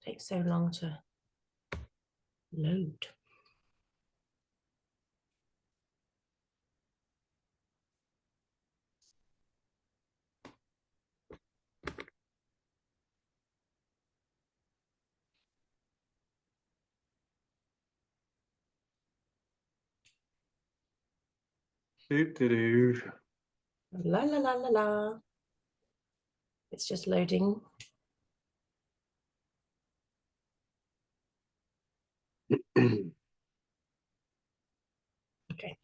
Takes so long to load. La la la la la. It's just loading. Okay.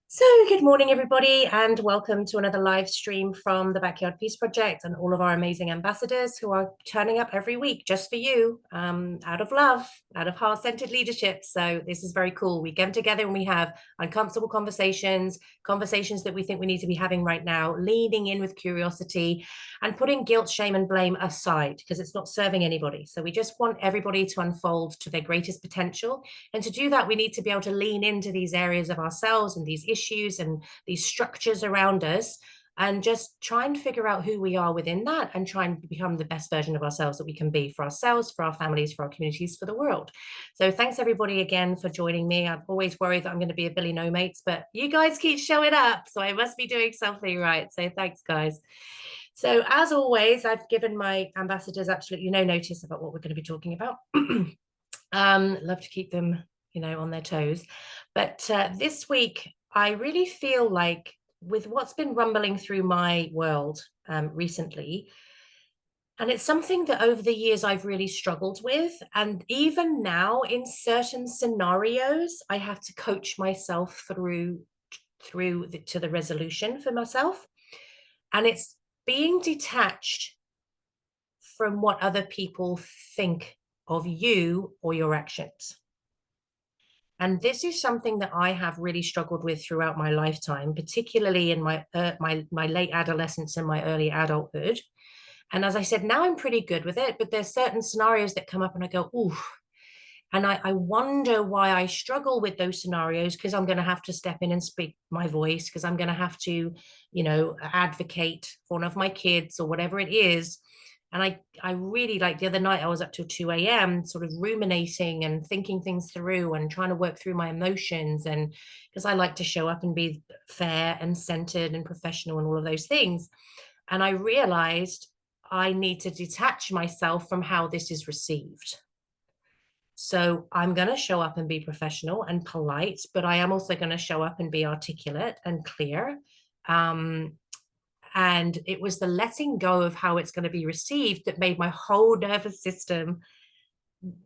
So good morning, everybody, and welcome to another live stream from the Backyard Peace Project and all of our amazing ambassadors who are turning up every week just for you, out of love, out of heart-centered leadership. So this is very cool. We come together and we have uncomfortable conversations that we think we need to be having right now, leaning in with curiosity and putting guilt, shame, and blame aside because it's not serving anybody. So we just want everybody to unfold to their greatest potential. And to do that, we need to be able to lean into these areas of ourselves and these issues and these structures around us and just try and figure out who we are within that and try and become the best version of ourselves that we can be for ourselves, for our families, for our communities, for the world. So thanks everybody again for joining me. I'm always worried that I'm going to be a Billy No Mates, but you guys keep showing up, so I must be doing something right. So thanks, guys. So as always, I've given my ambassadors absolutely no notice about what we're going to be talking about. Love to keep them, on their toes. But this week, I really feel like with what's been rumbling through my world recently, and it's something that over the years I've really struggled with. And even now, in certain scenarios, I have to coach myself through to the resolution for myself. And it's being detached from what other people think of you or your actions. And this is something that I have really struggled with throughout my lifetime, particularly in my late adolescence and my early adulthood. And as I said, now I'm pretty good with it, but there's certain scenarios that come up and I go, ooh. And I wonder why I struggle with those scenarios, because I'm going to have to step in and speak my voice, because I'm going to have to, advocate for one of my kids or whatever it is. And I really, like the other night, I was up till 2 a.m. sort of ruminating and thinking things through and trying to work through my emotions. And because I like to show up and be fair and centered and professional and all of those things. And I realized I need to detach myself from how this is received. So I'm going to show up and be professional and polite, but I am also going to show up and be articulate and clear. And it was the letting go of how it's going to be received that made my whole nervous system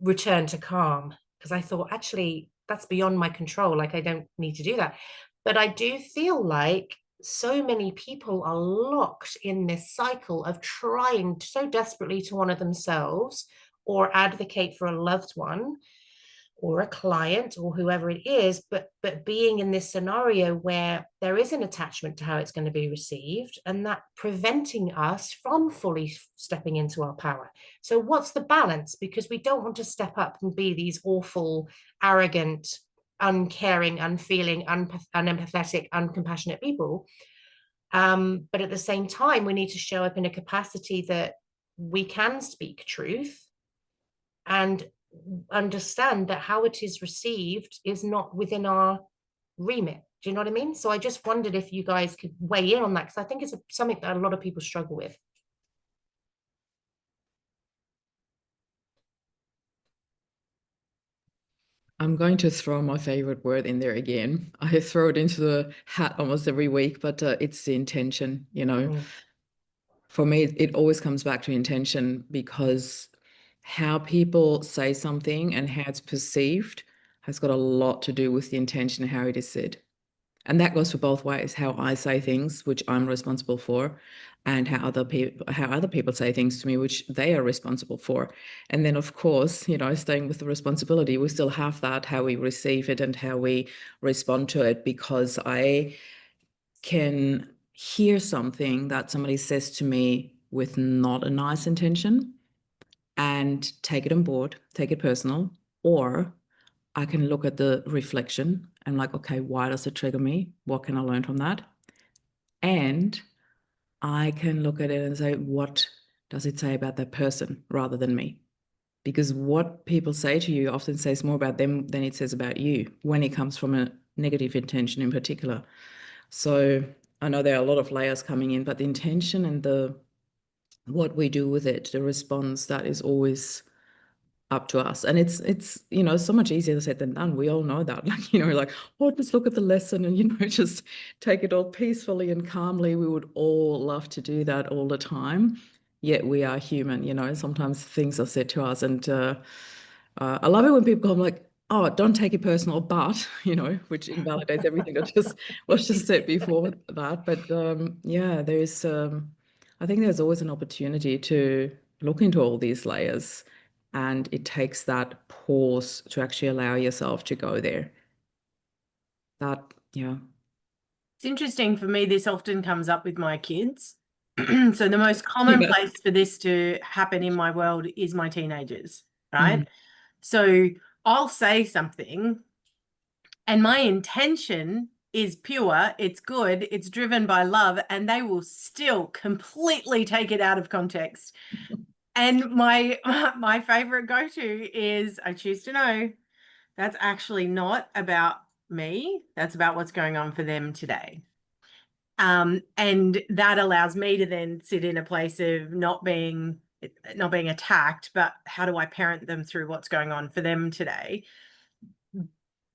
return to calm, because I thought, actually, that's beyond my control. Like, I don't need to do that. But I do feel like so many people are locked in this cycle of trying so desperately to honor themselves or advocate for a loved one or a client or whoever it is, but being in this scenario where there is an attachment to how it's going to be received, and that preventing us from fully stepping into our power. So what's the balance? Because we don't want to step up and be these awful, arrogant, uncaring, unfeeling, unempathetic, uncompassionate people. But at the same time, we need to show up in a capacity that we can speak truth and understand that how it is received is not within our remit. Do you know what I mean? So I just wondered if you guys could weigh in on that, because I think it's something that a lot of people struggle with. I'm going to throw my favorite word in there again. I throw it into the hat almost every week, but it's the intention, For me, it always comes back to intention, because how people say something and how it's perceived has got a lot to do with the intention of how it is said. And that goes for both ways, how I say things, which I'm responsible for, and how other people say things to me, which they are responsible for. And then, of course, staying with the responsibility, we still have that, how we receive it and how we respond to it, because I can hear something that somebody says to me with not a nice intention and take it on board, take it personal, or I can look at the reflection and like, okay, why does it trigger me? What can I learn from that? And I can look at it and say, what does it say about that person rather than me? because what people say to you often says more about them than it says about you when it comes from a negative intention in particular. So I know there are a lot of layers coming in, but the intention and what we do with it, the response, that is always up to us. And it's so much easier said than done. We all know that. Like, like, oh, just look at the lesson and, just take it all peacefully and calmly. We would all love to do that all the time. Yet we are human, sometimes things are said to us. And I love it when people come like, oh, don't take it personal, but, which invalidates everything that was just said before that. But yeah, I think there's always an opportunity to look into all these layers. And it takes that pause to actually allow yourself to go there. Yeah. It's interesting for me, this often comes up with my kids. So the most common place for this to happen in my world is my teenagers, right? So I'll say something and my intention is pure, it's good, it's driven by love, and they will still completely take it out of context. And my favorite go-to is, I choose to know that's actually not about me. That's about what's going on for them today. And that allows me to then sit in a place of not being attacked, but how do I parent them through what's going on for them today?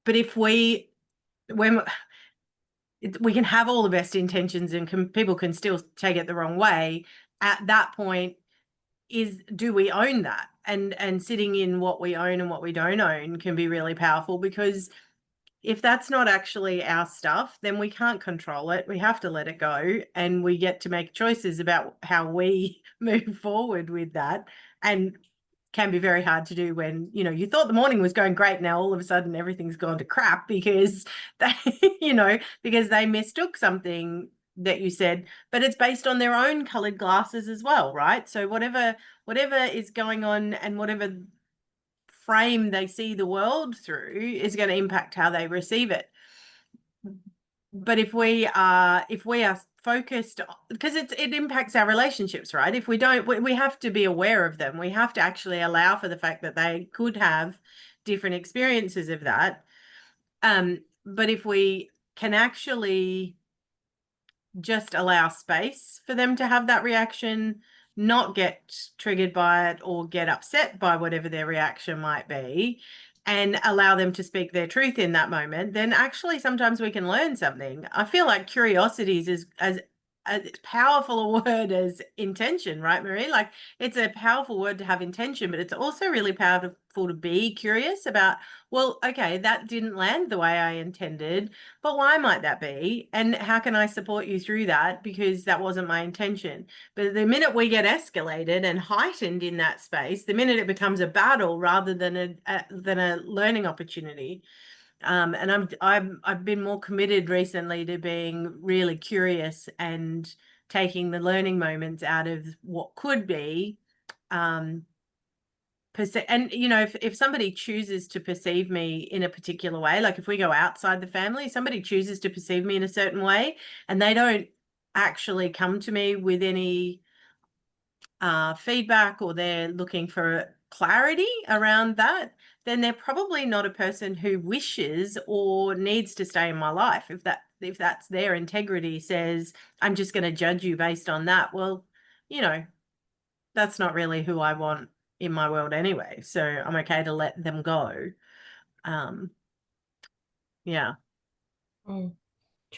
But when we can have all the best intentions and people can still take it the wrong way, at that point do we own that? And sitting in what we own and what we don't own can be really powerful, because if that's not actually our stuff, then we can't control it. We have to let it go, and we get to make choices about how we move forward with that. And can be very hard to do when, you thought the morning was going great. Now all of a sudden everything's gone to crap because they, because they mistook something that you said, but it's based on their own colored glasses as well, right? So whatever is going on and whatever frame they see the world through is going to impact how they receive it. But if we are focused, because it impacts our relationships, right? If we don't, we have to be aware of them. We have to actually allow for the fact that they could have different experiences of that. But if we can actually just allow space for them to have that reaction, not get triggered by it or get upset by whatever their reaction might be, and allow them to speak their truth in that moment, then actually sometimes we can learn something. I feel like curiosity is as powerful a word as intention, right, Marie? Like, it's a powerful word to have intention, but it's also really powerful to be curious about, well, okay, that didn't land the way I intended, but why might that be? And how can I support you through that? Because that wasn't my intention. But the minute we get escalated and heightened in that space, the minute it becomes a battle rather than a learning opportunity. And I've been more committed recently to being really curious and taking the learning moments out of what could be. And if somebody chooses to perceive me in a particular way, like if we go outside the family, somebody chooses to perceive me in a certain way, and they don't actually come to me with any feedback, or they're looking for clarity around that, then they're probably not a person who wishes or needs to stay in my life. If that's their integrity says, I'm just going to judge you based on that, well, that's not really who I want in my world anyway. So I'm okay to let them go. Yeah. Joanne.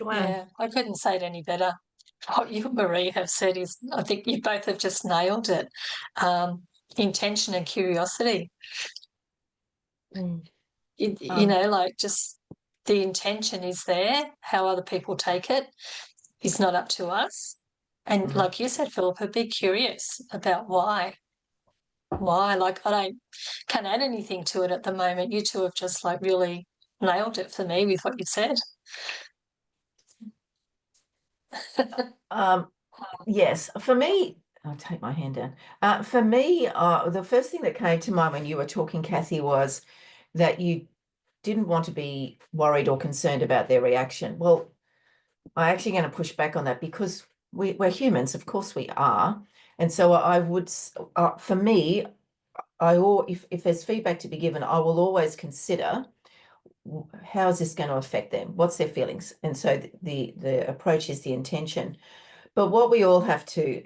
Yeah, I couldn't say it any better. What you, Marie, have said is, I think you both have just nailed it. Intention and curiosity. Like, just the intention is there. How other people take it is not up to us. And like you said, Philippa, be curious about why. Why? Like, can't add anything to it at the moment. You two have just like really nailed it for me with what you said. Yes, for me, I'll take my hand down. For me, the first thing that came to mind when you were talking, Cathy, was that you didn't want to be worried or concerned about their reaction. Well, I'm actually going to push back on that, because we're humans, of course we are. And so I would, for me, if there's feedback to be given, I will always consider how is this going to affect them? What's their feelings? And so the approach is the intention. But what we all have to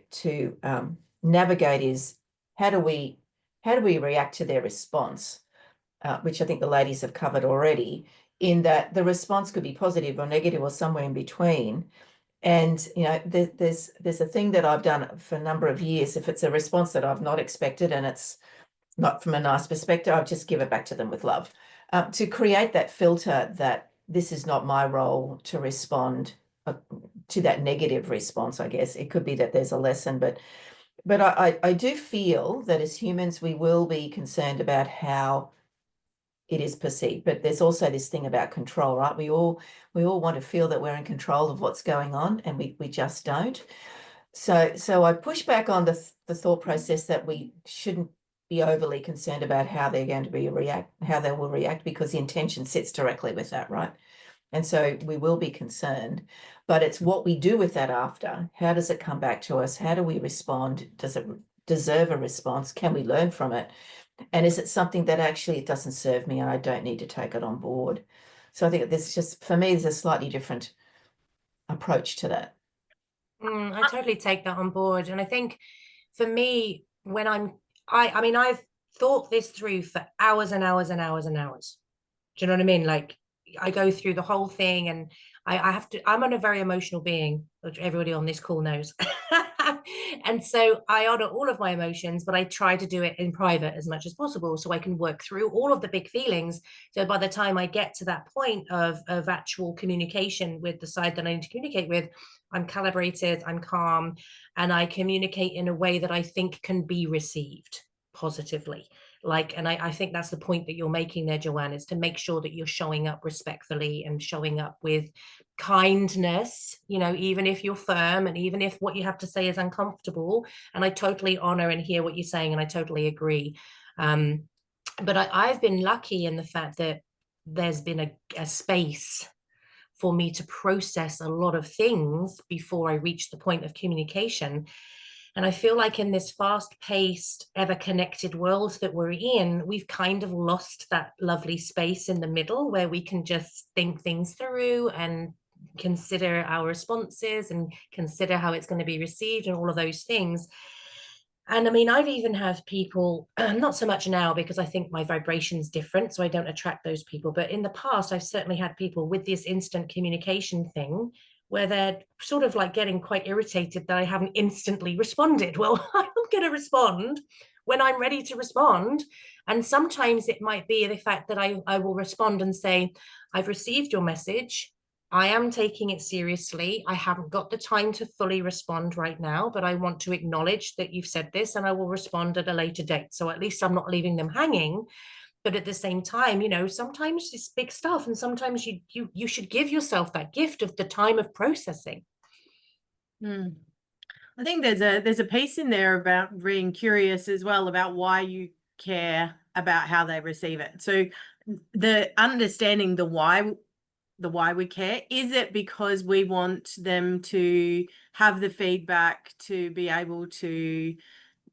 navigate is how do we react to their response, which I think the ladies have covered already, in that the response could be positive or negative or somewhere in between. And, you know, there's a thing that I've done for a number of years. If it's a response that I've not expected and it's not from a nice perspective, I'll just give it back to them with love. To create that filter that this is not my role to respond to that negative response, I guess. It could be that there's a lesson, but I do feel that as humans, we will be concerned about how it is perceived. But there's also this thing about control, right? We all want to feel that we're in control of what's going on, and we just don't. So I push back on the thought process that we shouldn't be overly concerned about how they're going to how they will react, because the intention sits directly with that, right? And so we will be concerned, but it's what we do with that after. How does it come back to us? How do we respond? Does it deserve a response? Can we learn from it? And is it something that actually it doesn't serve me and I don't need to take it on board? So I think there's just, for me, there's a slightly different approach to that. I totally take that on board. And I think for me, when I mean, I've thought this through for hours and hours and hours and hours. Do you know what I mean? Like, I go through the whole thing, and I have to, I'm a very emotional being, which everybody on this call knows. And so I honor all of my emotions, but I try to do it in private as much as possible so I can work through all of the big feelings. So by the time I get to that point of actual communication with the side that I need to communicate with, I'm calibrated, I'm calm, and I communicate in a way that I think can be received positively. Like, and I think that's the point that you're making there, Joanne, is to make sure that you're showing up respectfully and showing up with kindness, you know, even if you're firm and even if what you have to say is uncomfortable. And I totally honor and hear what you're saying, and I totally agree. But I've been lucky in the fact that there's been a space for me to process a lot of things before I reach the point of communication. And I feel like in this fast-paced, ever-connected world that we're in, we've kind of lost that lovely space in the middle where we can just think things through and consider our responses and consider how it's going to be received and all of those things. And I mean, I've even had people, not so much now because I think my vibration's different, so I don't attract those people. But in the past, I've certainly had people with this instant communication thing where they're sort of like getting quite irritated that I haven't instantly responded. Well, I'm going to respond when I'm ready to respond. And sometimes it might be the fact that I will respond and say, I've received your message. I am taking it seriously. I haven't got the time to fully respond right now, but I want to acknowledge that you've said this, and I will respond at a later date. So at least I'm not leaving them hanging. But at the same time, you know, sometimes it's big stuff, and sometimes you should give yourself that gift of the time of processing. I think there's a piece in there about being curious as well about why you care about how they receive it. So the understanding the why we care. Is it because we want them to have the feedback to be able to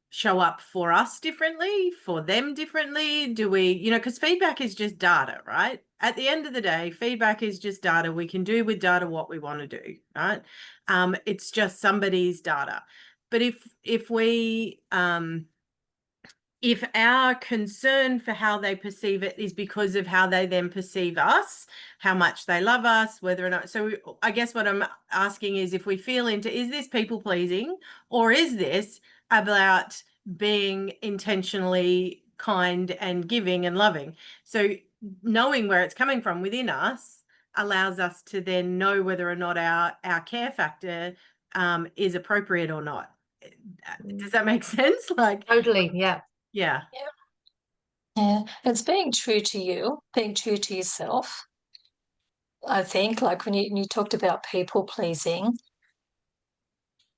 show up for us differently, for them differently? Do we, you know, because feedback is just data, right? At the end of the day, feedback is just data. We can do with data what we want to do, right? It's just somebody's data. But if our concern for how they perceive it is because of how they then perceive us, how much they love us, whether or not, so I guess what I'm asking is if we feel into, is this people pleasing, or is this about being intentionally kind and giving and loving? So knowing where it's coming from within us allows us to then know whether or not our care factor is appropriate or not. Does that make sense? Like, Totally, yeah. Yeah. Yeah. It's being true to you, being true to yourself. I think, like when you talked about people pleasing,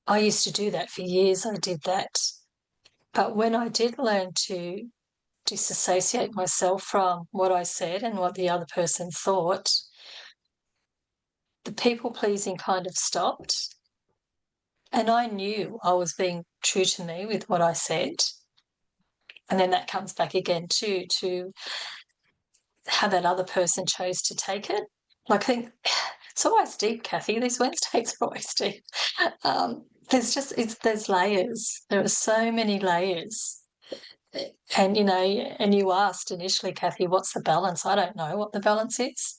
I used to do that for years. I did that. But when I did learn to disassociate myself from what I said and what the other person thought, the people pleasing kind of stopped. And I knew I was being true to me with what I said. And then that comes back again too, to how that other person chose to take it. Like, I think it's always deep, Cathy. These Wednesdays are always deep. There's layers. There are so many layers. And, and you asked initially, Cathy, what's the balance? I don't know what the balance is.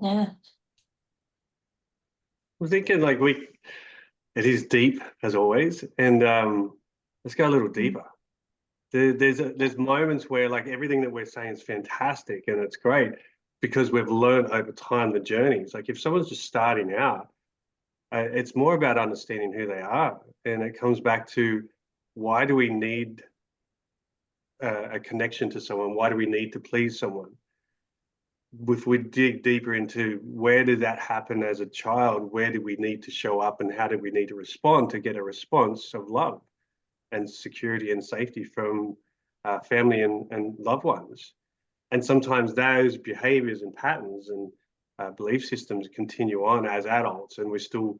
Yeah. I'm thinking it is deep as always, and let's go a little deeper. There's moments where like everything that we're saying is fantastic and it's great because we've learned over time the journeys. Like if someone's just starting out, it's more about understanding who they are, and it comes back to why do we need a connection to someone? Why do we need to please someone? If we dig deeper into where did that happen as a child, where did we need to show up and how did we need to respond to get a response of love and security and safety from family and loved ones? And sometimes those behaviors and patterns and belief systems continue on as adults, and we still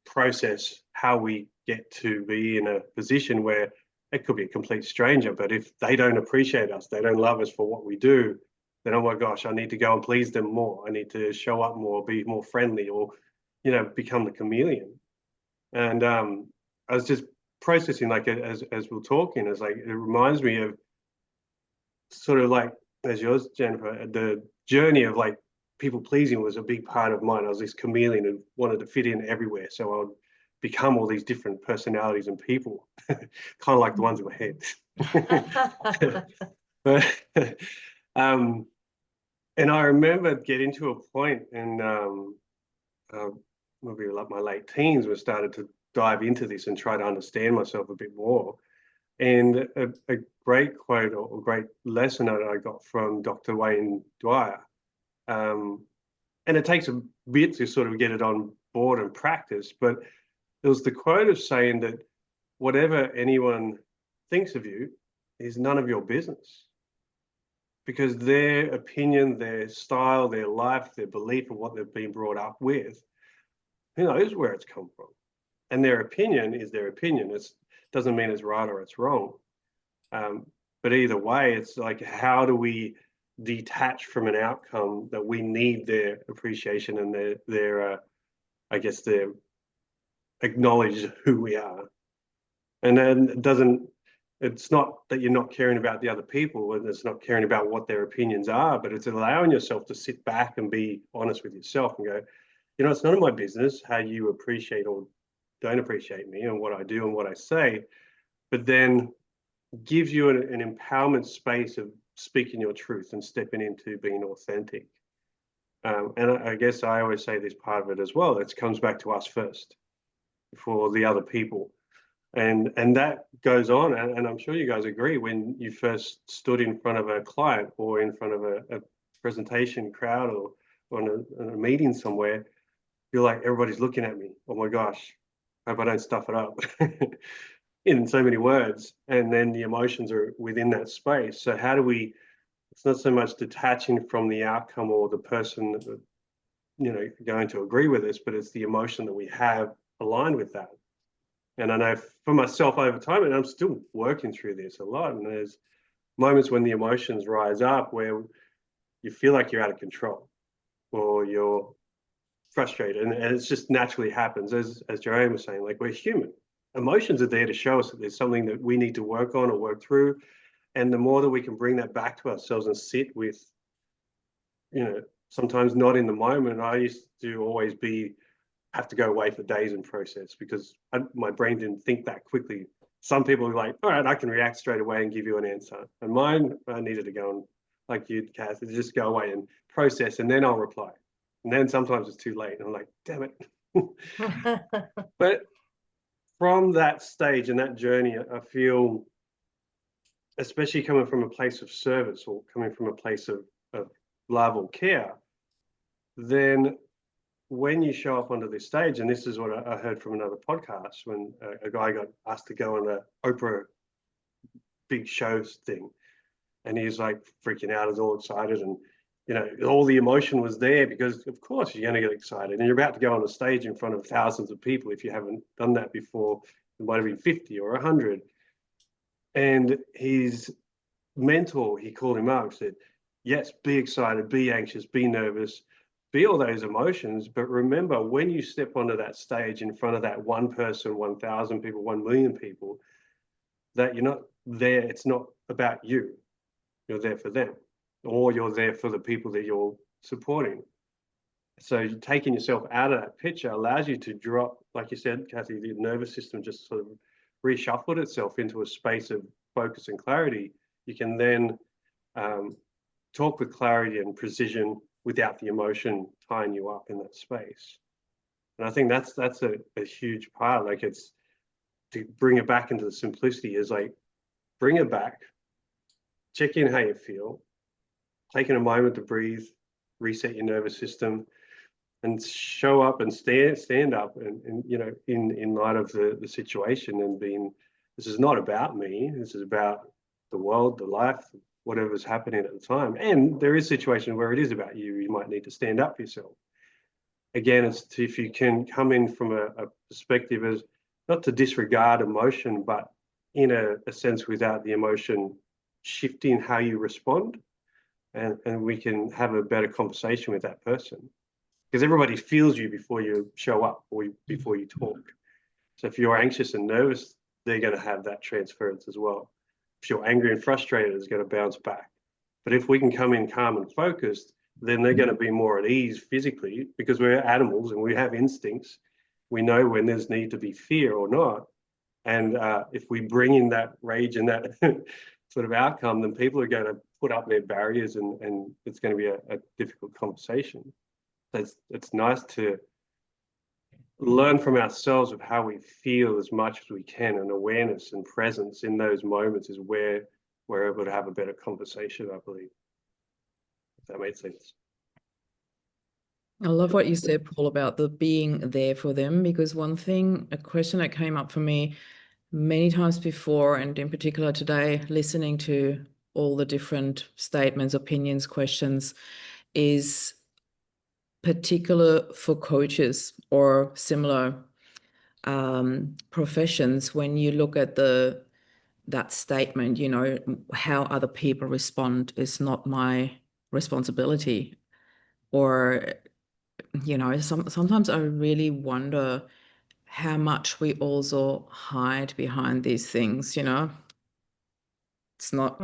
process how we get to be in a position where it could be a complete stranger, but if they don't appreciate us, they don't love us for what we do, then, oh my gosh, I need to go and please them more. I need to show up more, be more friendly, or, become the chameleon. And I was just processing, like, as we're talking, it's like, it reminds me of sort of like, as yours, Jennifer, the journey of like people pleasing was a big part of mine. I was this chameleon and wanted to fit in everywhere. So I would become all these different personalities and people, kind of like the ones in my head. But, and I remember getting to a point in maybe like my late teens where I started to dive into this and try to understand myself a bit more. And a great quote or great lesson that I got from Dr. Wayne Dwyer, and it takes a bit to sort of get it on board and practice, but it was the quote of saying that whatever anyone thinks of you is none of your business, because their opinion, their style, their life, their belief of what they've been brought up with, who knows where it's come from. And their opinion is their opinion. It doesn't mean it's right or it's wrong. But either way, it's like, how do we detach from an outcome that we need their appreciation and their I guess, their acknowledge who we are. And then it's not that you're not caring about the other people and it's not caring about what their opinions are, but it's allowing yourself to sit back and be honest with yourself and go, it's none of my business how you appreciate or don't appreciate me and what I do and what I say, but then gives you an empowerment space of speaking your truth and stepping into being authentic. And I guess I always say this part of it as well, it comes back to us first before the other people. And that goes on, and I'm sure you guys agree, when you first stood in front of a client or in front of a presentation crowd or on a meeting somewhere, you're like, everybody's looking at me. Oh my gosh, hope I don't stuff it up in so many words. And then the emotions are within that space. So how do we, it's not so much detaching from the outcome or the person that, going to agree with us, but it's the emotion that we have aligned with that. And I know for myself over time, and I'm still working through this a lot, and there's moments when the emotions rise up where you feel like you're out of control or you're frustrated, and it just naturally happens. As Joanne was saying, like, we're human. Emotions are there to show us that there's something that we need to work on or work through. And the more that we can bring that back to ourselves and sit with, sometimes not in the moment. I used to always have to go away for days and process because my brain didn't think that quickly. Some people are like, all right, I can react straight away and give you an answer. And mine, I needed to go and, like you, Cathy, just go away and process, and then I'll reply. And then sometimes it's too late. And I'm like, damn it. But from that stage and that journey, I feel, especially coming from a place of service or coming from a place of love or care, then when you show up onto this stage, and this is what I heard from another podcast, when a guy got asked to go on an Oprah big shows thing, and he's like freaking out, is all excited, and all the emotion was there because of course you're going to get excited, and you're about to go on a stage in front of thousands of people. If you haven't done that before, it might have been 50 or 100. And his mentor, he called him up and said, yes, be excited, be anxious, be nervous, be all those emotions. But remember, when you step onto that stage in front of that one person, 1,000 people, 1 million people, that you're not there. It's not about you. You're there for them, or you're there for the people that you're supporting. So taking yourself out of that picture allows you to drop, like you said, Cathy, the nervous system just sort of reshuffled itself into a space of focus and clarity. You can then talk with clarity and precision without the emotion tying you up in that space. And I think that's a huge part. Like, it's to bring it back into the simplicity is like, bring it back, check in how you feel, taking a moment to breathe, reset your nervous system, and show up and stand up and you know, in light of the situation, and being, this is not about me, this is about the world, the life, whatever's happening at the time. And there is situations where it is about you. You might need to stand up for yourself. Again, it's if you can come in from a perspective as not to disregard emotion, but in a sense without the emotion shifting how you respond, and we can have a better conversation with that person. Because everybody feels you before you show up or before you talk. So if you're anxious and nervous, they're going to have that transference as well. If you're angry and frustrated, it's going to bounce back. But if we can come in calm and focused, then they're going to be more at ease physically, because we're animals and we have instincts. We know when there's need to be fear or not. And if we bring in that rage and that sort of outcome, then people are going to put up their barriers, and it's going to be a difficult conversation. It's nice to learn from ourselves of how we feel as much as we can, and awareness and presence in those moments is where we're able to have a better conversation, I believe. If that makes sense. I love what you said, Paul, about the being there for them, because a question that came up for me many times before, and in particular today, listening to all the different statements, opinions, questions, is particular for coaches or similar professions. When you look at that statement, you know, how other people respond is not my responsibility. Or, you know, sometimes I really wonder how much we also hide behind these things, you know. It's not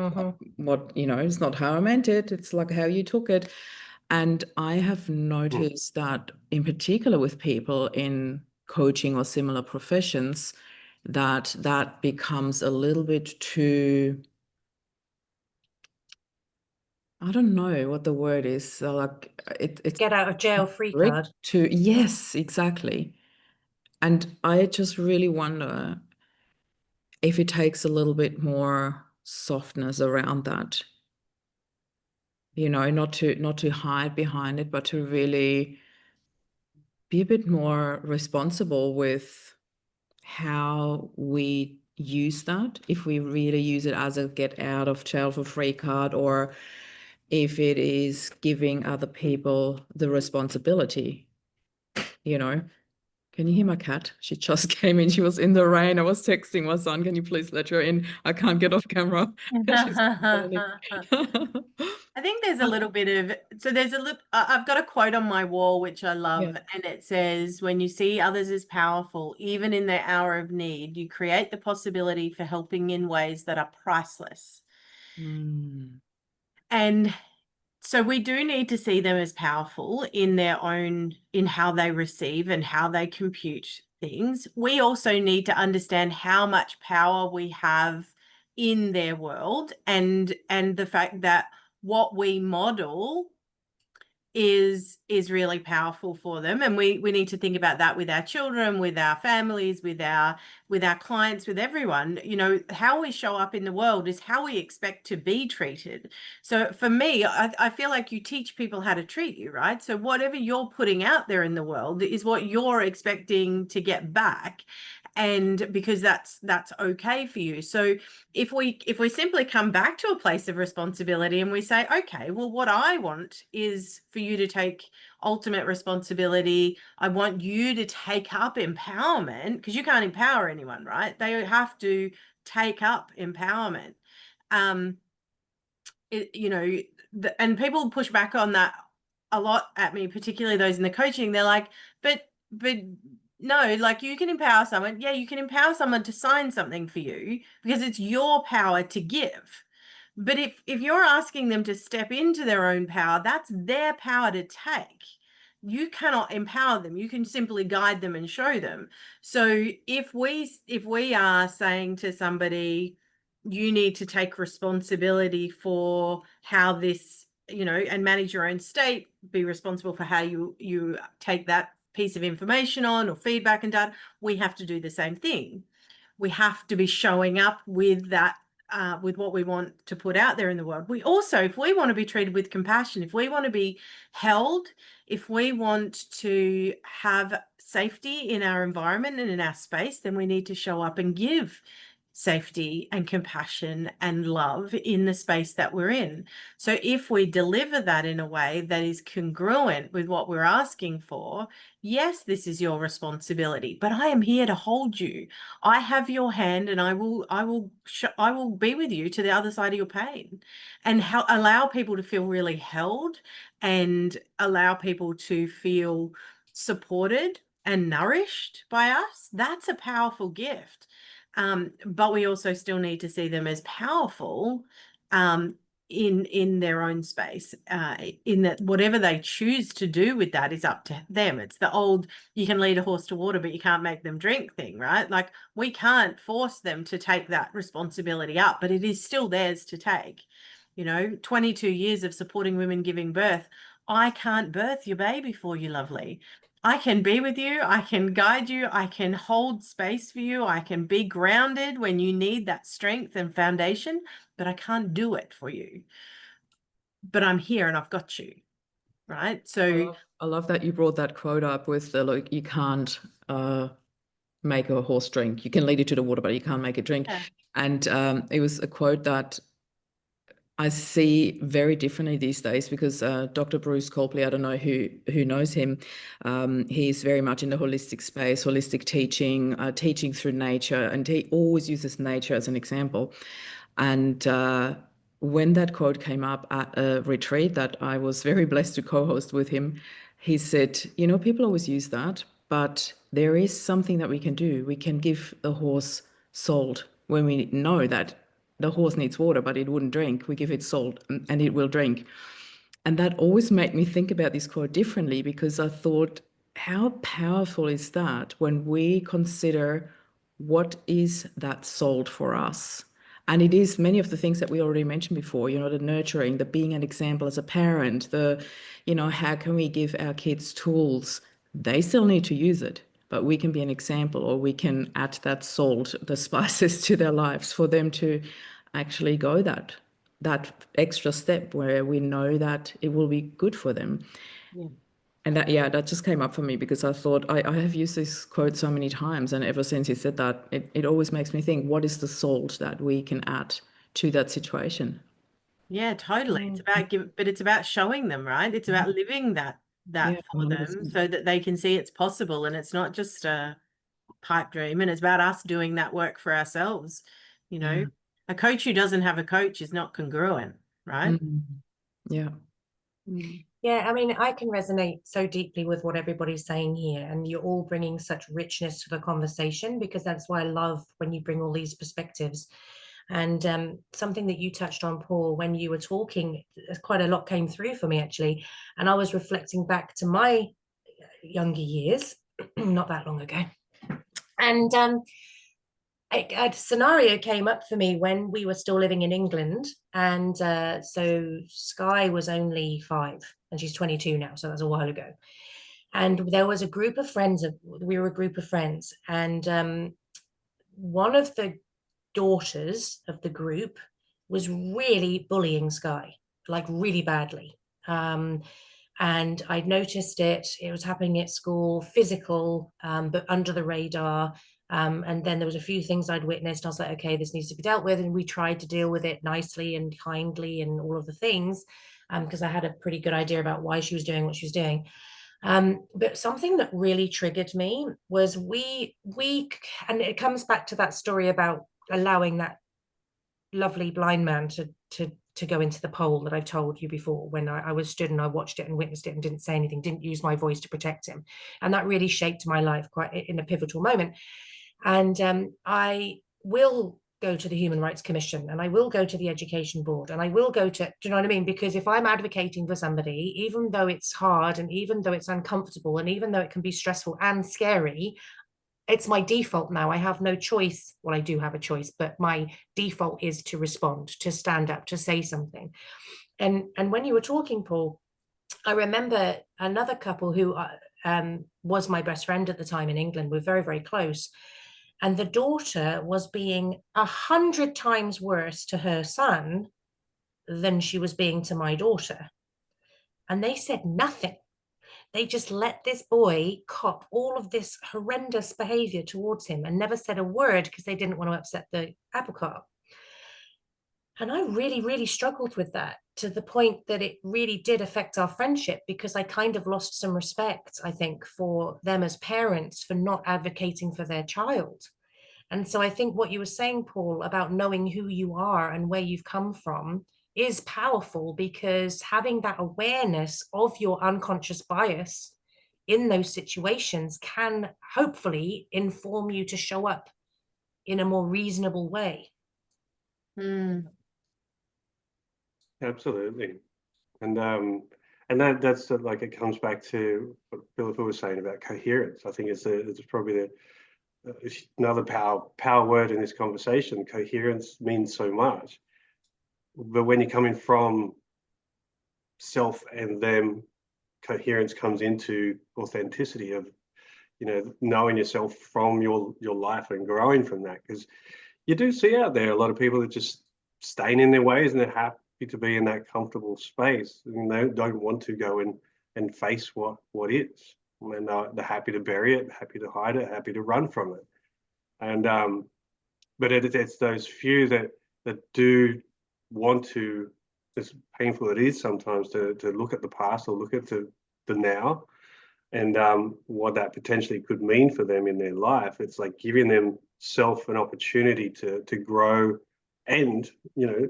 what, you know, it's not how I meant it. It's like how you took it. And I have noticed that in particular with people in coaching or similar professions, that becomes a little bit too, I don't know what the word is. So like it's get out of jail free card. Yes, exactly. And I just really wonder if it takes a little bit more softness around that. You know, not to hide behind it, but to really be a bit more responsible with how we use that, if we really use it as a get out of jail for free card, or if it is giving other people the responsibility, you know. Can you hear my cat? She just came in. She was in the rain. I was texting my son, can you please let her in? I can't get off camera. I think there's a little bit of, so there's a little, I've got a quote on my wall, which I love, and it says, when you see others as powerful, even in their hour of need, you create the possibility for helping in ways that are priceless. And so we do need to see them as powerful in their own, in how they receive and how they compute things. We also need to understand how much power we have in their world, and the fact that what we model is really powerful for them. And we need to think about that with our children, with our families, with our clients, with everyone. You know, how we show up in the world is how we expect to be treated. So for me, I feel like you teach people how to treat you, right? So whatever you're putting out there in the world is what you're expecting to get back, and because that's okay for you. So if we simply come back to a place of responsibility and we say, okay, well, what I want is for you to take ultimate responsibility. I want you to take up empowerment, because you can't empower anyone, right? They have to take up empowerment. And people push back on that a lot at me, particularly those in the coaching. They're like, but no, like, you can empower someone. Yeah, you can empower someone to sign something for you because it's your power to give. But if you're asking them to step into their own power, that's their power to take. You cannot empower them. You can simply guide them and show them. So if we are saying to somebody, you need to take responsibility for how this, and manage your own state, be responsible for how you take that piece of information on, or feedback and data, we have to do the same thing. We have to be showing up with that, with what we want to put out there in the world. We also, if we want to be treated with compassion, if we want to be held, if we want to have safety in our environment and in our space, then we need to show up and give safety and compassion and love in the space that we're in. So if we deliver that in a way that is congruent with what we're asking for, yes, this is your responsibility, but I am here to hold you. I have your hand, and I will be with you to the other side of your pain, and allow people to feel really held, and allow people to feel supported and nourished by us. That's a powerful gift. But we also still need to see them as powerful in their own space, in that whatever they choose to do with that is up to them. It's the old, you can lead a horse to water, but you can't make them drink thing, right? Like, we can't force them to take that responsibility up, but it is still theirs to take. 22 years of supporting women giving birth. I can't birth your baby for you, lovely. I can be with you, I can guide you, I can hold space for you, I can be grounded when you need that strength and foundation, but I can't do it for you. But I'm here and I've got you, right? So I love that you brought that quote up with the, like, you can't make a horse drink. You can lead it to the water, but you can't make it drink. Yeah. And it was a quote that I see very differently these days, because Dr. Bruce Copley, I don't know who knows him, he's very much in the holistic space, holistic teaching, teaching through nature, and he always uses nature as an example. And when that quote came up at a retreat that I was very blessed to co-host with him, he said, people always use that, but there is something that we can do. We can give the horse salt when we know that the horse needs water, but it wouldn't drink. We give it salt and it will drink. And that always made me think about this quote differently, because I thought, how powerful is that when we consider what is that salt for us? And it is many of the things that we already mentioned before, the nurturing, the being an example as a parent, how can we give our kids tools? They still need to use it, but we can be an example, or we can add that salt, the spices to their lives for them to actually go that extra step where we know that it will be good for them. Yeah. And that just came up for me, because I thought I have used this quote so many times, and ever since he said that, it always makes me think, what is the salt that we can add to that situation? Yeah, totally. It's about but it's about showing them, right? It's about living that for them, so that they can see it's possible, and it's not just a pipe dream, and it's about us doing that work for ourselves. A coach who doesn't have a coach is not congruent, right? Yeah. Yeah, I mean, I can resonate so deeply with what everybody's saying here, and you're all bringing such richness to the conversation, because that's why I love when you bring all these perspectives. And something that you touched on, Paul, when you were talking, quite a lot came through for me, actually. And I was reflecting back to my younger years, not that long ago. And a scenario came up for me when we were still living in England. And so Sky was only 5 and she's 22 now. So that's a while ago. And there was a group of friends, we were a group of friends. And one of the daughters of the group was really bullying Sky, like really badly. And I noticed it was happening at school, physical, but under the radar. And then there was a few things I'd witnessed. I was like, okay, this needs to be dealt with. And we tried to deal with it nicely and kindly and all of the things, because I had a pretty good idea about why she was doing what she was doing. But something that really triggered me was we, and it comes back to that story about allowing that lovely blind man to go into the pole that I've told you before, when I was stood and I watched it and witnessed it and didn't say anything, didn't use my voice to protect him. And that really shaped my life quite in a pivotal moment. And I will go to the Human Rights Commission, and I will go to the Education Board, and I will go to, do you know what I mean? Because if I'm advocating for somebody, even though it's hard and even though it's uncomfortable and even though it can be stressful and scary, it's my default now. I have no choice. Well, I do have a choice, but my default is to respond, to stand up, to say something. And when you were talking, Paul, I remember another couple who was my best friend at the time in England. We're very, very close. And the daughter was being 100 times worse to her son than she was being to my daughter. And they said nothing. They just let this boy cop all of this horrendous behavior towards him and never said a word because they didn't want to upset the apple cart. And I really, really struggled with that, to the point that it really did affect our friendship, because I kind of lost some respect, I think, for them as parents for not advocating for their child. And so I think what you were saying, Paul, about knowing who you are and where you've come from is powerful, because having that awareness of your unconscious bias in those situations can hopefully inform you to show up in a more reasonable way. Absolutely. And that's like, it comes back to what Philippa was saying about coherence. I think it's probably another power word in this conversation. Coherence means so much, but when you're coming from self and them, coherence comes into authenticity of, you know, knowing yourself from your life and growing from that. Because you do see out there a lot of people that just staying in their ways, and they're happy to be in that comfortable space, and they don't want to go and face what is, and they're happy to bury it, happy to hide it, happy to run from it. And but it's those few that do want to, as painful it is sometimes, to look at the past or look at the now, and what that potentially could mean for them in their life. It's like giving them self an opportunity to grow. And, you know,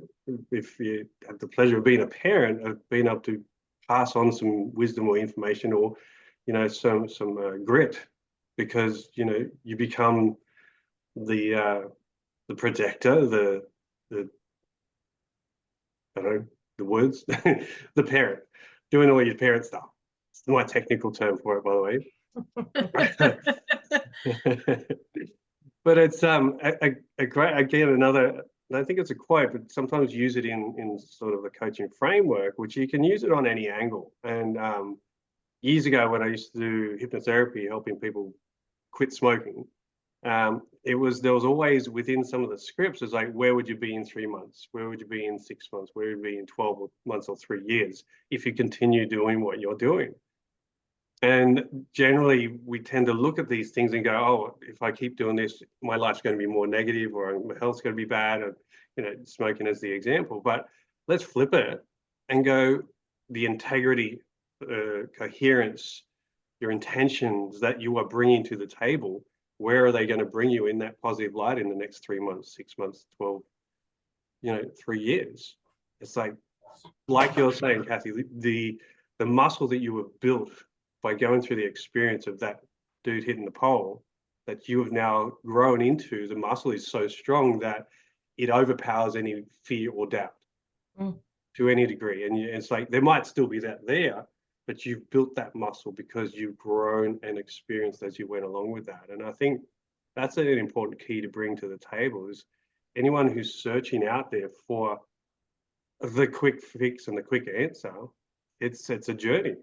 if you have the pleasure of being a parent, of being able to pass on some wisdom or information, or, you know, some grit, because, you know, you become the protector, the I don't know the words, the parent, doing all your parent stuff. It's my technical term for it, by the way. But it's a great, again, another, I think it's a quote, but sometimes use it in sort of a coaching framework, which you can use it on any angle. And years ago, when I used to do hypnotherapy, helping people quit smoking, there was always within some of the scripts, it's like, where would you be in 3 months? Where would you be in 6 months? Where would you be in 12 months or 3 years if you continue doing what you're doing? And generally, we tend to look at these things and go, oh, if I keep doing this, my life's going to be more negative, or my health's going to be bad, or, you know, smoking as the example. But let's flip it and go, the integrity, coherence, your intentions that you are bringing to the table, where are they going to bring you in that positive light in the next 3 months, 6 months, 12, 3 years? It's like you're saying, Cathy, the muscle that you have built by going through the experience of that dude hitting the pole, that you have now grown into, the muscle is so strong that it overpowers any fear or doubt to any degree. And it's like, there might still be that there, but you've built that muscle because you've grown and experienced as you went along with that. And I think that's an important key to bring to the table, is anyone who's searching out there for the quick fix and the quick answer, it's a journey.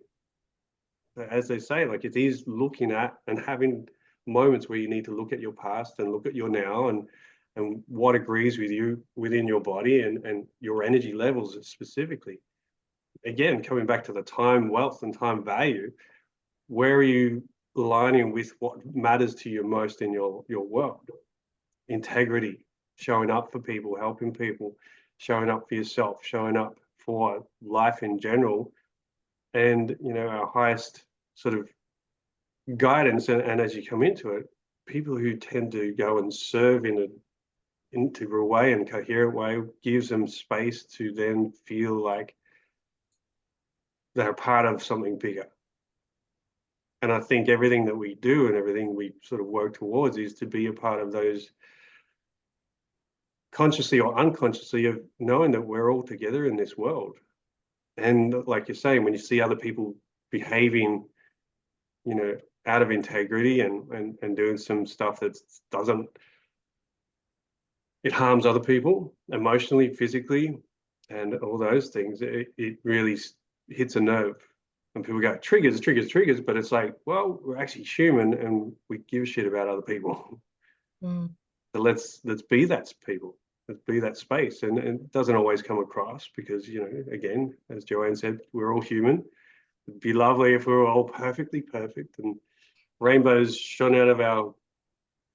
As they say, like, it is looking at and having moments where you need to look at your past and look at your now, and what agrees with you within your body and your energy levels specifically. Again, coming back to the time wealth and time value, where are you aligning with what matters to you most in your world? Integrity, showing up for people, helping people, showing up for yourself, showing up for life in general. And, our highest sort of guidance, and as you come into it, people who tend to go and serve in integral way and coherent way, gives them space to then feel like they're part of something bigger. And I think everything that we do and everything we sort of work towards is to be a part of those, consciously or unconsciously, of knowing that we're all together in this world. And like you're saying, when you see other people behaving, you know, out of integrity and doing some stuff that doesn't, it harms other people emotionally, physically, and all those things, it really hits a nerve. And people go, triggers, triggers, triggers, but it's like, well, we're actually human and we give a shit about other people. So let's be that people. Let's be that space. And it doesn't always come across because, you know, again, as Joanne said, we're all human. It'd be lovely if we were all perfectly perfect and rainbows shone out of our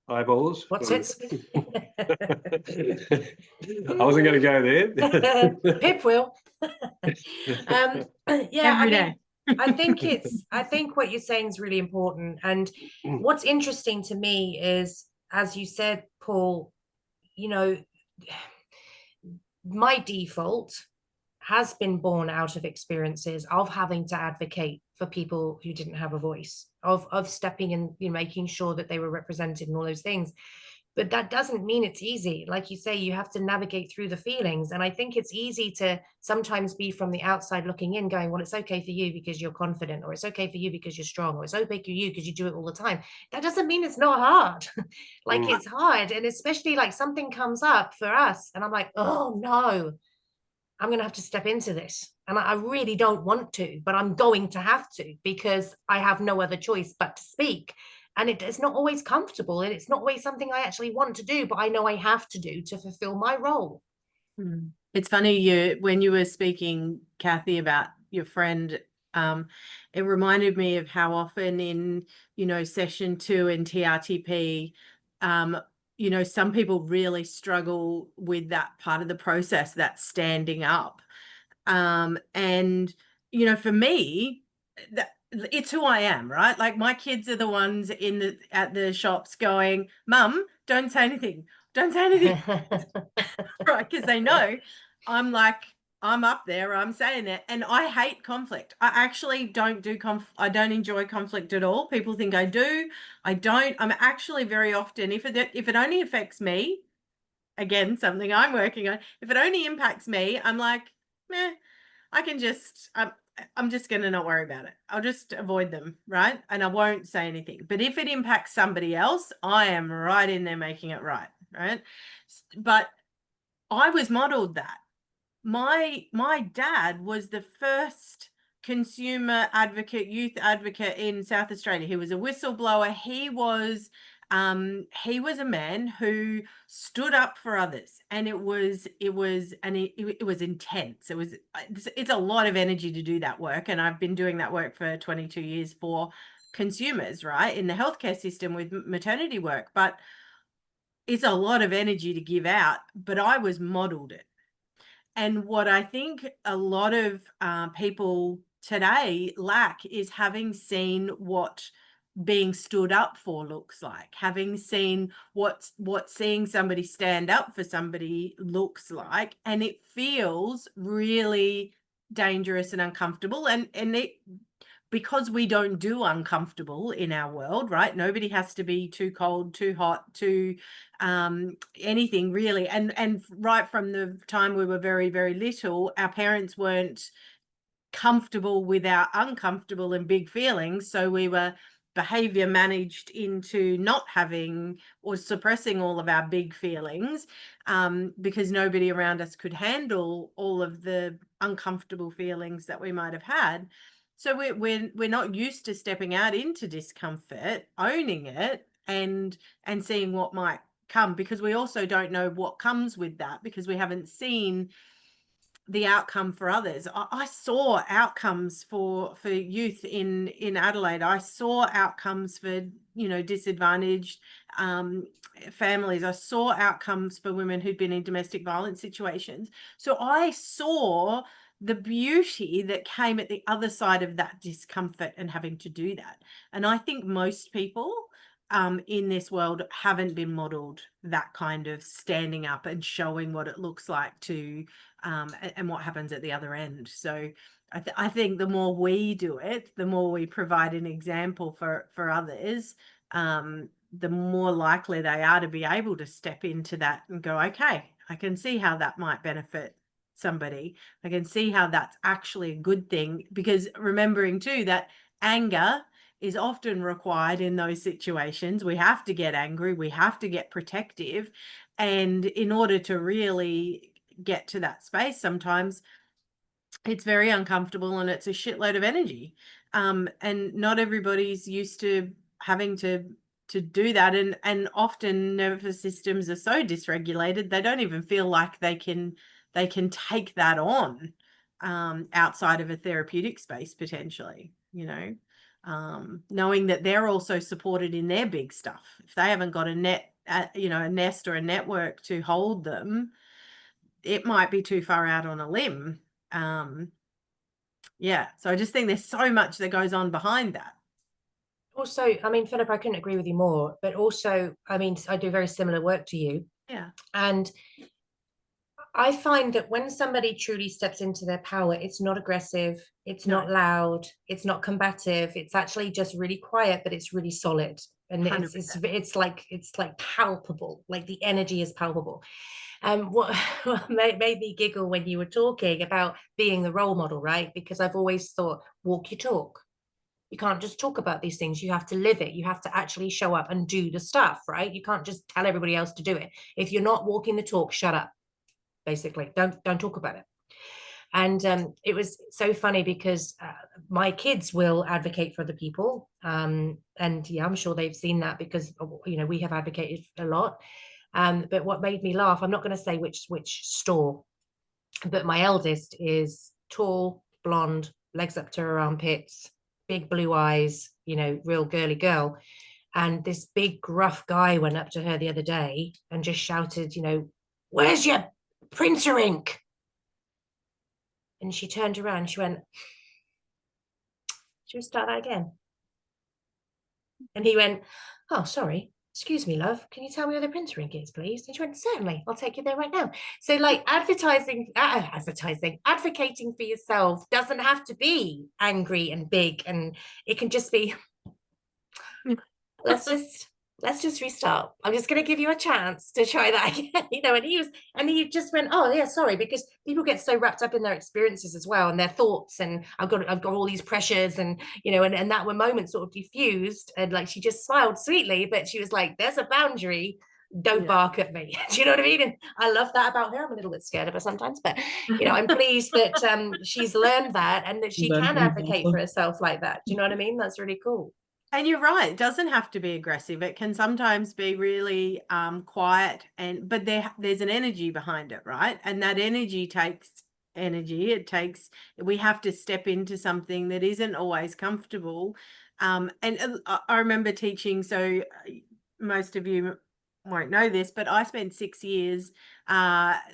eyeballs. What's it? I wasn't going to go there. Pip will. Yeah, Every day. I think what you're saying is really important. And what's interesting to me is, as you said, Paul, you know, my default has been born out of experiences of having to advocate for people who didn't have a voice, of stepping in, you know, making sure that they were represented and all those things. But that doesn't mean it's easy. Like you say, you have to navigate through the feelings. And I think it's easy to sometimes be from the outside looking in going, well, it's okay for you because you're confident, or it's okay for you because you're strong, or it's okay for you because you do it all the time. That doesn't mean it's not hard. Like it's hard. And especially like something comes up for us and I'm like, oh no, I'm going to have to step into this. And I really don't want to, but I'm going to have to because I have no other choice but to speak. And it's not always comfortable and it's not always something I actually want to do, but I know I have to do to fulfill my role. It's funny, when you were speaking, Cathy, about your friend, it reminded me of how often in, you know, session 2 in TRTP, you know, some people really struggle with that part of the process, that standing up. And, you know, for me, it's who I am, right? Like my kids are the ones at the shops going, Mum, don't say anything. Don't say anything. Right, because they know I'm like, I'm up there, I'm saying it, and I hate conflict. I actually don't do I don't enjoy conflict at all. People think I do. I don't. I'm actually very often, if it only affects me, again, something I'm working on, if it only impacts me, I'm like, meh, I can just, I'm just going to not worry about it. I'll just avoid them, right? And I won't say anything. But if it impacts somebody else, I am right in there making it right, right? But I was modeled that. My dad was the first consumer advocate, youth advocate in South Australia. He was a whistleblower. He was a man who stood up for others, and it was intense. It's a lot of energy to do that work, and I've been doing that work for 22 years for consumers, right, in the healthcare system with maternity work. But it's a lot of energy to give out, but I was modeled it. And what I think a lot of people today lack is having seen what being stood up for looks like, having seen what seeing somebody stand up for somebody looks like, and it feels really dangerous and uncomfortable. And it, because we don't do uncomfortable in our world, right? Nobody has to be too cold, too hot, too anything really. And right from the time we were very, very little, our parents weren't comfortable with our uncomfortable and big feelings. So we were behavior managed into not having or suppressing all of our big feelings, because nobody around us could handle all of the uncomfortable feelings that we might have had. So we're not used to stepping out into discomfort, owning it, and seeing what might come, because we also don't know what comes with that, because we haven't seen the outcome for others. I saw outcomes for youth in Adelaide. I saw outcomes for, you know, disadvantaged families. I saw outcomes for women who'd been in domestic violence situations. So I saw the beauty that came at the other side of that discomfort and having to do that. And I think most people in this world haven't been modeled that kind of standing up and showing what it looks like to and what happens at the other end. So I think the more we do it, the more we provide an example for others, the more likely they are to be able to step into that and go, okay, I can see how that might benefit somebody. I can see how that's actually a good thing, because remembering too that anger is often required in those situations. We have to get angry, we have to get protective, and in order to really get to that space, sometimes it's very uncomfortable and it's a shitload of energy, and not everybody's used to having to do that, and often nervous systems are so dysregulated they don't even feel like they can take that on outside of a therapeutic space potentially, you know. Knowing that they're also supported in their big stuff. If they haven't got a nest or a network to hold them, it might be too far out on a limb. Yeah, so I just think there's so much that goes on behind that. Also, I mean, Philippa, I couldn't agree with you more, but also, I mean, I do very similar work to you. Yeah. And I find that when somebody truly steps into their power, it's not aggressive, it's not loud, it's not combative, it's actually just really quiet, but it's really solid. And it's like palpable, like the energy is palpable. What made me giggle when you were talking about being the role model, right? Because I've always thought, walk your talk. You can't just talk about these things, you have to live it, you have to actually show up and do the stuff, right? You can't just tell everybody else to do it. If you're not walking the talk, shut up. Basically, don't talk about it. And it was so funny because my kids will advocate for other people, and yeah, I'm sure they've seen that because, you know, we have advocated a lot. But what made me laugh, I'm not going to say which store, but my eldest is tall, blonde, legs up to her armpits, big blue eyes, you know, real girly girl. And this big gruff guy went up to her the other day and just shouted, you know, "Where's your printer ink?" And she turned around, she went, "Should we start that again?" And he went, "Oh, sorry, excuse me, love, can you tell me where the printer ink is, please?" And she went, "Certainly, I'll take you there right now." So like advertising, advocating for yourself doesn't have to be angry and big, and it can just be, let's just restart. I'm just going to give you a chance to try that again, you know. And he just went, "Oh yeah, sorry," because people get so wrapped up in their experiences as well and their thoughts, and I've got all these pressures, and you know, and that moment sort of diffused, and like she just smiled sweetly, but she was like, "There's a boundary, don't bark at me." Do you know what I mean? And I love that about her. I'm a little bit scared of her sometimes, but you know, I'm pleased that she's learned that and that she can advocate for herself like that. Do you know what I mean? That's really cool. And you're right, it doesn't have to be aggressive. It can sometimes be really quiet, but there's an energy behind it, right? And that energy takes energy. We have to step into something that isn't always comfortable. And I remember teaching, so most of you won't know this, but I spent 6 years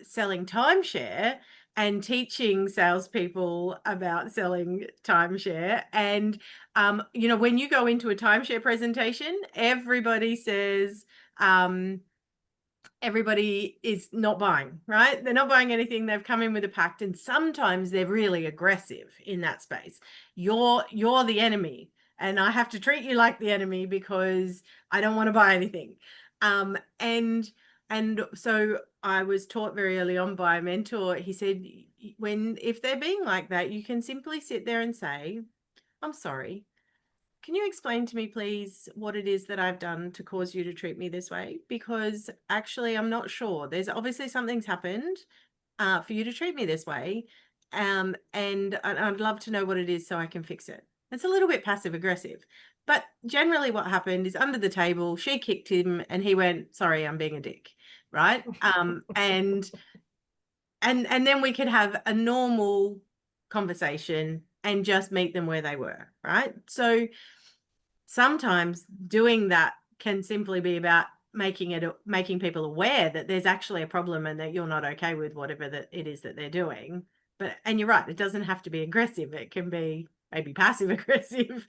selling timeshare and teaching salespeople about selling timeshare. And, you know, when you go into a timeshare presentation, everybody says, everybody is not buying, right? They're not buying anything. They've come in with a pact, and sometimes they're really aggressive in that space. You're the enemy, and I have to treat you like the enemy because I don't want to buy anything. And so I was taught very early on by a mentor. He said, if they're being like that, you can simply sit there and say, "I'm sorry. Can you explain to me, please, what it is that I've done to cause you to treat me this way? Because actually, I'm not sure. There's obviously something's happened for you to treat me this way. And I'd love to know what it is so I can fix it." It's a little bit passive aggressive. But generally what happened is under the table, she kicked him and he went, "Sorry, I'm being a dick." Right? And then we could have a normal conversation and just meet them where they were, right? So sometimes doing that can simply be about making people aware that there's actually a problem and that you're not okay with whatever that it is that they're doing. And you're right, it doesn't have to be aggressive. It can be maybe passive aggressive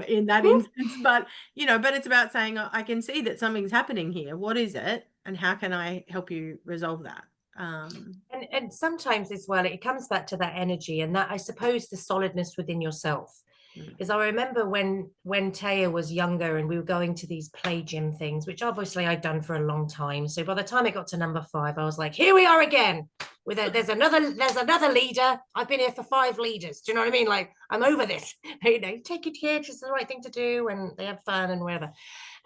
in that instance, but but it's about saying, I can see that something's happening here. What is it, and how can I help you resolve that? And sometimes as well, it comes back to that energy and that, I suppose, the solidness within yourself. Because I remember when Taya was younger and we were going to these play gym things, which obviously I'd done for a long time. So by the time it got to number 5, I was like, here we are again. There's another leader. I've been here for 5 leaders. Do you know what I mean? Like, I'm over this. Take it here, it's the right thing to do, and they have fun and whatever.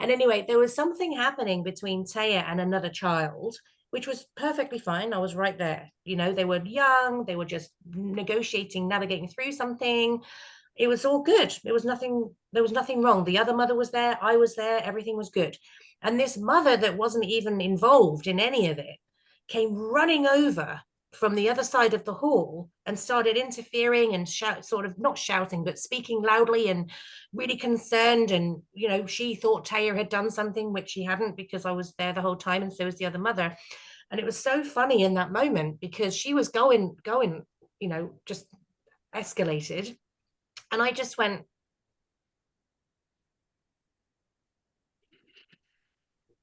And anyway, there was something happening between Taya and another child, which was perfectly fine. I was right there. They were young, they were just negotiating, navigating through something. It was all good. There was nothing wrong. The other mother was there, I was there, everything was good. And this mother that wasn't even involved in any of it came running over from the other side of the hall and started interfering and sort of not shouting, but speaking loudly and really concerned. And, she thought Taya had done something, which she hadn't, because I was there the whole time, and so was the other mother. And it was so funny in that moment because she was going, just escalated. And I just went,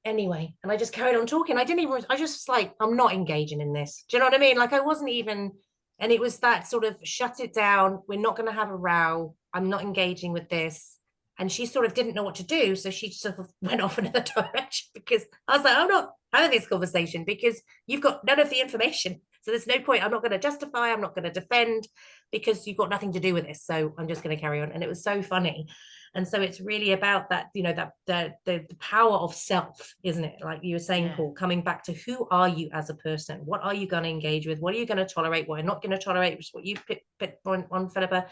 anyway, and I just carried on talking. I just like, I'm not engaging in this. Do you know what I mean? Like, I wasn't even, and it was that sort of shut it down. We're not going to have a row. I'm not engaging with this. And she sort of didn't know what to do. So she sort of went off another direction, because I was like, I'm not having this conversation because you've got none of the information. So there's no point. I'm not going to justify. I'm not going to defend, because you've got nothing to do with this. So I'm just going to carry on. And it was so funny. And so it's really about that, that the power of self, isn't it? Like you were saying, Paul, coming back to, who are you as a person? What are you going to engage with? What are you going to tolerate? What you're not going to tolerate, which is what you picked on, Philippa.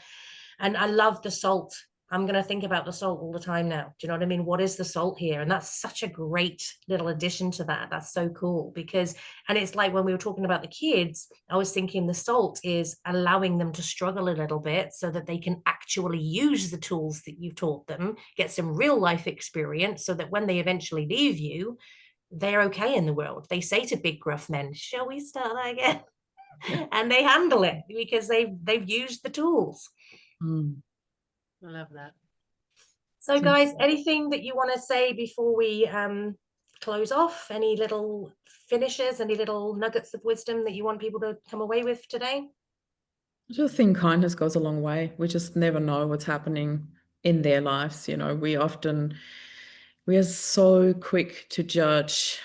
And I love the salt. I'm going to think about the salt all the time now. Do you know what I mean? What is the salt here? And that's such a great little addition to that. That's so cool, because, and it's like when we were talking about the kids, I was thinking the salt is allowing them to struggle a little bit so that they can actually use the tools that you've taught them, get some real life experience, so that when they eventually leave you, they're okay in the world. They say to big gruff men, shall we start that again? And they handle it because they've used the tools. I love that. So guys, anything that you want to say before we close off? Any little finishes, any little nuggets of wisdom that you want people to come away with today? I just think kindness goes a long way. We just never know what's happening in their lives. We are so quick to judge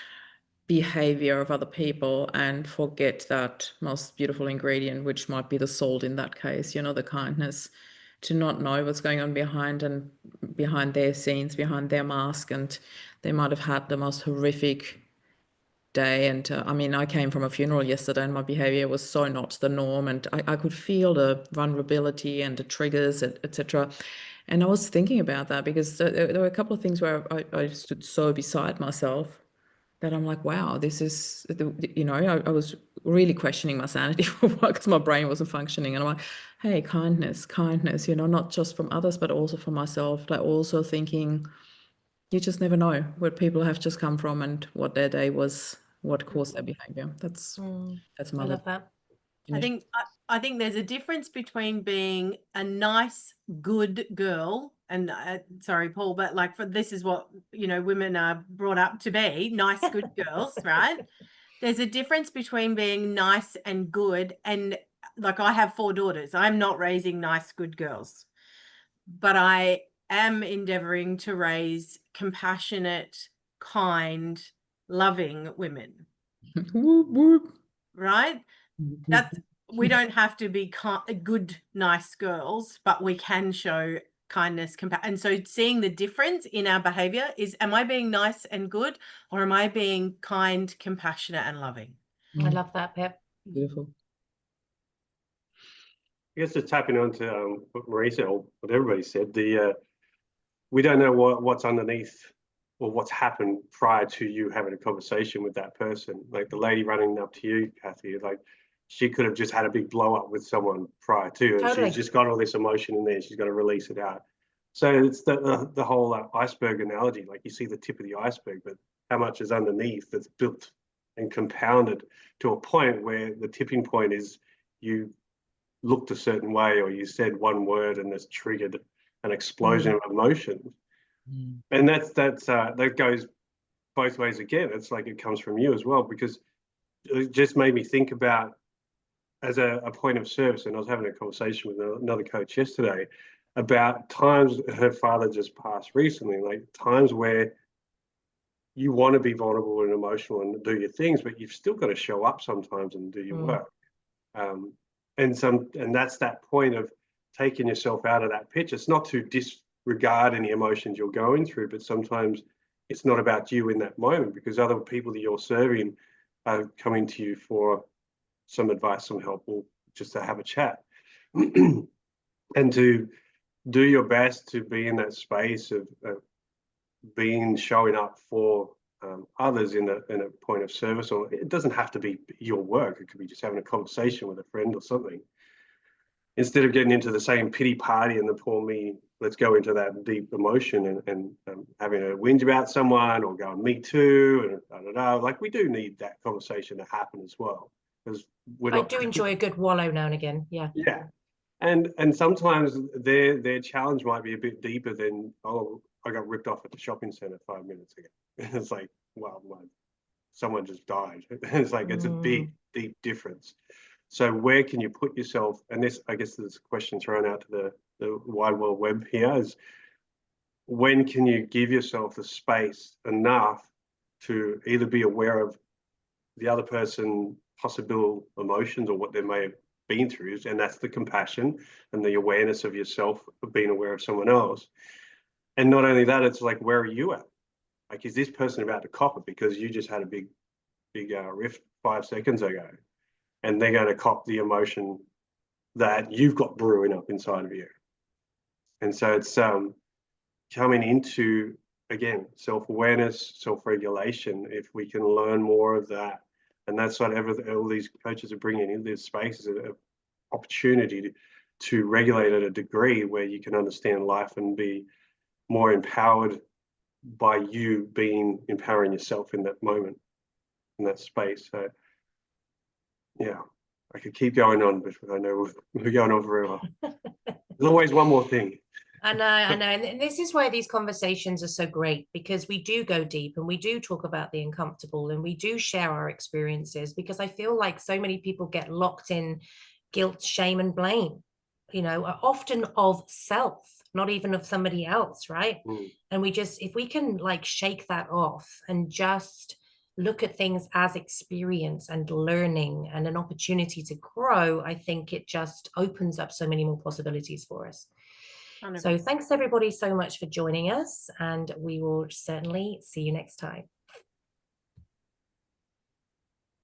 behavior of other people and forget that most beautiful ingredient, which might be the salt in that case, the kindness, to not know what's going on behind their scenes, behind their mask. And they might have had the most horrific day. And I came from a funeral yesterday and my behavior was so not the norm. And I could feel the vulnerability and the triggers, etc. And I was thinking about that because there were a couple of things where I stood so beside myself that I'm like, wow, this is, I was really questioning my sanity for a while because my brain wasn't functioning. And I'm like, hey, kindness, not just from others, but also for myself. Like also thinking, you just never know where people have just come from and what their day was, what caused their behavior. That's my I love that. I think there's a difference between being a nice, good girl, and sorry, Paul, but like this is what women are brought up to be, nice, good girls, right? There's a difference between being nice and good, and like I have 4 daughters. I'm not raising nice, good girls, but I am endeavoring to raise compassionate, kind, loving women. Whoop, whoop. Right? That's, we don't have to be good, nice girls, but we can show kindness, and so seeing the difference in our behavior is, am I being nice and good, or am I being kind, compassionate, and loving? I love that, Pip. Beautiful. I guess just tapping onto what Marie said, or what everybody said, we don't know what's underneath or what's happened prior to you having a conversation with that person. Like the lady running up to you, Cathy, like she could have just had a big blow up with someone prior to, and Totally. she's just got all this emotion in there. She's got to release it out. So it's the whole iceberg analogy. Like you see the tip of the iceberg, but how much is underneath that's built and compounded to a point where the tipping point is you looked a certain way, or you said one word and it's triggered an explosion of emotions. And that goes both ways again. It's like it comes from you as well, because it just made me think about, as a point of service, and I was having a conversation with another coach yesterday about times, her father just passed recently, like times where you want to be vulnerable and emotional and do your things, but you've still got to show up sometimes and do your work. And that's that point of taking yourself out of that pitch. It's not to disregard any emotions you're going through, but sometimes it's not about you in that moment, because other people that you're serving are coming to you for some advice, some help, or just to have a chat. And to do your best to be in that space of showing up for others in a point of service. Or it doesn't have to be your work, it could be just having a conversation with a friend or something, instead of getting into the same pity party and the poor me. Let's go into that deep emotion and having a whinge about someone or going me too, and I don't know, like we do need that conversation to happen as well, because I do enjoy a good wallow now and again. Yeah. And sometimes their challenge might be a bit deeper than, oh, I got ripped off at the shopping centre 5 minutes ago. It's like, wow, someone just died. It's like, it's a big, deep difference. So where can you put yourself? And this, I guess there's a question thrown out to the wide world web here, is when can you give yourself the space enough to either be aware of the other person's possible emotions or what they may have been through, and that's the compassion and the awareness of yourself, of being aware of someone else. And not only that, it's like, where are you at? Like, is this person about to cop it because you just had a big rift 5 seconds ago, and they're going to cop the emotion that you've got brewing up inside of you? And so it's coming into, again, self-awareness, self-regulation. If we can learn more of that, and that's what all these coaches are bringing in this space, is an opportunity to regulate at a degree where you can understand life and be more empowered by you empowering yourself in that moment, in that space. So, yeah, I could keep going on, but I know we're going on forever. There's always one more thing. I know. And this is why these conversations are so great, because we do go deep and we do talk about the uncomfortable and we do share our experiences, because I feel like so many people get locked in guilt, shame, and blame, often of self, not even of somebody else, right? And we just, if we can like shake that off and just look at things as experience and learning and an opportunity to grow, I think it just opens up so many more possibilities for us. 100%. So thanks everybody so much for joining us, and we will certainly see you next time.